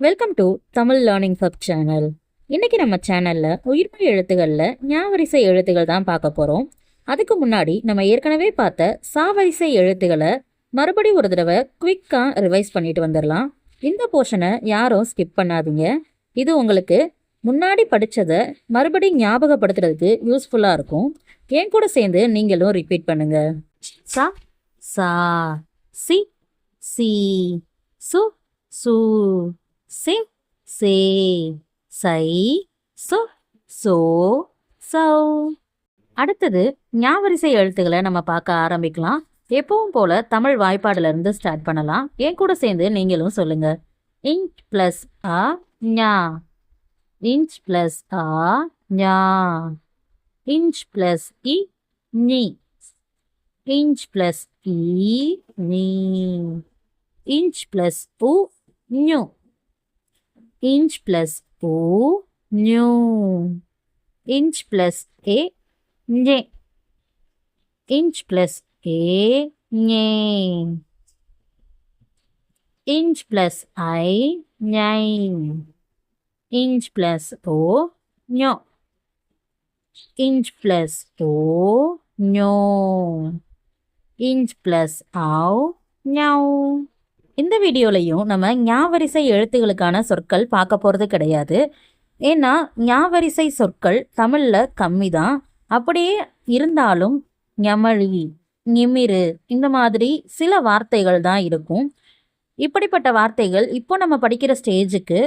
Welcome to Tamil learning hub channel. இன்னைக்கு நம்ம சேனல்ல உயிர்மெய் எழுத்துக்கள்ல ஞாவரிசை எழுத்துக்கள் தான் பார்க்க போறோம். அதுக்கு முன்னாடி நம்ம ஏற்கனவே பார்த்த சாவரிசை எழுத்துக்களை மறுபடி ஒரு தடவை குவிக்கா ரிவைஸ் பண்ணிட்டு வந்துடலாம். இந்த போர்ஷனை யாரும் ஸ்கிப் பண்ணாதீங்க. இது உங்களுக்கு முன்னாடி படிச்சதை மறுபடியும் ஞாபகப்படுத்துறதுக்கு யூஸ்ஃபுல்லா இருக்கும். என் கூட சேர்ந்து நீங்களும் ரிப்பீட் பண்ணுங்க. சா சா சி சி சு சு சே சே சை சு சோ சௌ. அடுத்தது ஞாவரிசை எழுத்துக்களை நம்ம பார்க்க ஆரம்பிக்கலாம். எப்பவும் போல தமிழ் வாய்ப்பாடுல இருந்து ஸ்டார்ட் பண்ணலாம். என் கூட சேர்ந்து நீங்களும் சொல்லுங்க. இன்ச் பிளஸ் ஆ ஞா, இன்ச் பிளஸ் ஆ ஞா, இன்ச் பிளஸ் இ நீ, இன்ச் பிளஸ் இ நீ, இன்ச் பிளஸ் உ ஞு, inch plus o new, inch plus a nye, inch plus a nye, inch plus I nyai, inch plus o nyo, inch plus o nyo, inch plus au nyau. இந்த வீடியோலையும் நம்ம ஞாவரிசை எழுத்துகளுக்கான சொற்கள் பார்க்க போகிறது கிடையாது. ஏன்னா ஞாவரிசை சொற்கள் தமிழில் கம்மி தான். அப்படியே இருந்தாலும் ஞமழி, நிமிரு இந்த மாதிரி சில வார்த்தைகள் தான் இருக்கும். இப்படிப்பட்ட வார்த்தைகள் இப்போ நம்ம படிக்கிற ஸ்டேஜுக்கு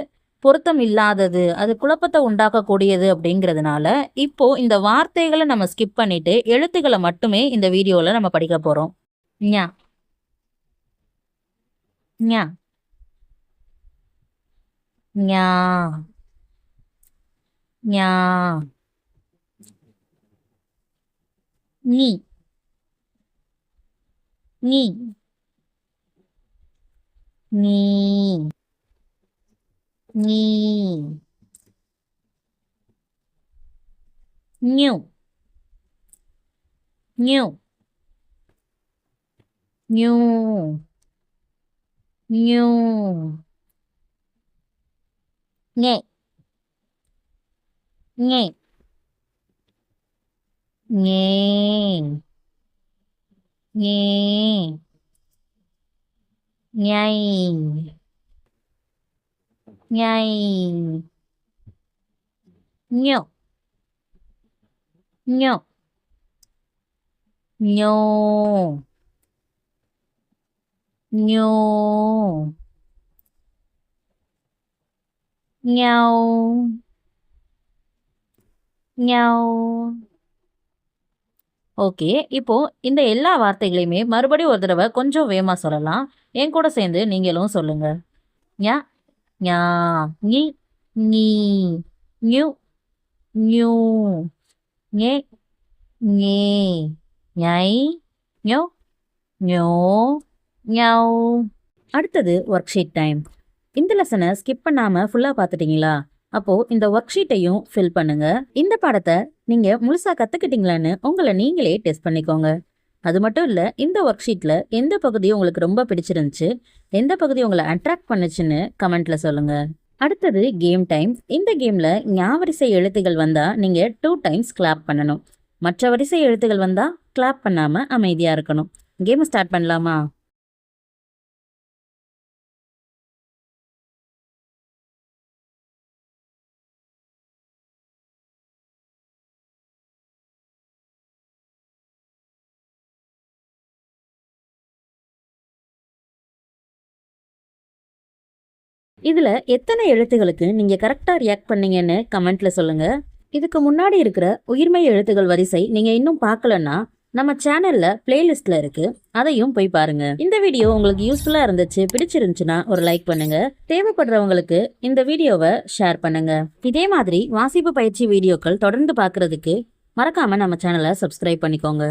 பொருத்தம் இல்லாதது, அது குழப்பத்தை உண்டாக்கக்கூடியது அப்படிங்கிறதுனால இப்போ இந்த வார்த்தைகளை நம்ம ஸ்கிப் பண்ணிட்டு எழுத்துக்களை மட்டுமே இந்த வீடியோவில் நம்ம படிக்க போகிறோம். ஞா ஞா, ஞா, ஞா, நீ, நீ, நீ, நீ, new, new, new, new, nghe, nghe, nghe, nghe, nhai, nhai, nhọ, nhọ, nhô, nhô, nhau, nhau. Okay, இப்போ இந்த எல்லா வார்த்தைகளையுமே மறுபடியும் ஒரு தடவை கொஞ்சம் வேகமாக சொல்லலாம். என் கூட சேர்ந்து நீங்களும் சொல்லுங்க. ஞா ஞா, ஞி ஞி, ஞு ஞு, ஞே ஞே, ஞை ஞோ ஞோ ஞௌ. அடுத்தது ஒர்க் ஷீட் டைம். இந்த லெசனை ஸ்கிப் பண்ணாம ஃபுல்லா பார்த்துட்டீங்களா? அப்போ இந்த ஒர்க் ஷீட்டையும் ஃபில் பண்ணுங்க. இந்த பாடத்தை நீங்க முழுசா கத்துக்கிட்டீங்களான்னு உங்களை நீங்களே டெஸ்ட் பண்ணிக்கோங்க. அது மட்டும் இல்ல, இந்த ஒர்க் ஷீட்ல எந்த பகுதி உங்களுக்கு ரொம்ப பிடிச்சிருந்துச்சு, எந்த பகுதி உங்களை அட்ராக்ட் பண்ணுச்சுன்னு கமெண்ட்ல சொல்லுங்க. அடுத்தது கேம் டைம். இந்த கேம்ல ஞாவரிசை எழுத்துகள் வந்தா நீங்க 2 டைம்ஸ் கிளாப் பண்ணணும். மற்ற வரிசை எழுத்துகள் வந்தா கிளாப் பண்ணாம அமைதியா இருக்கணும். கேம் ஸ்டார்ட் பண்ணலாமா? இதுல எத்தனை எழுத்துகளுக்கு நீங்க கரெக்டா ரியாக்ட் பண்ணீங்கன்னு கமெண்ட்ல சொல்லுங்க. இதுக்கு முன்னாடி இருக்கிற உயிர்மெய் எழுத்துகள் வரிசை நீங்க இன்னும் பார்க்கலன்னா நம்ம சேனல்ல பிளேலிஸ்ட்ல இருக்கு, அதையும் போய் பாருங்க. இந்த வீடியோ உங்களுக்கு யூஸ்ஃபுல்லா இருந்துச்சு, பிடிச்சிருந்துச்சுன்னா ஒரு லைக் பண்ணுங்க. தேவைப்படுறவங்களுக்கு இந்த வீடியோவை ஷேர் பண்ணுங்க. இதே மாதிரி வாசிப்பு பயிற்சி வீடியோக்கள் தொடர்ந்து பார்க்கறதுக்கு மறக்காம நம்ம சேனலை சப்ஸ்கிரைப் பண்ணிக்கோங்க.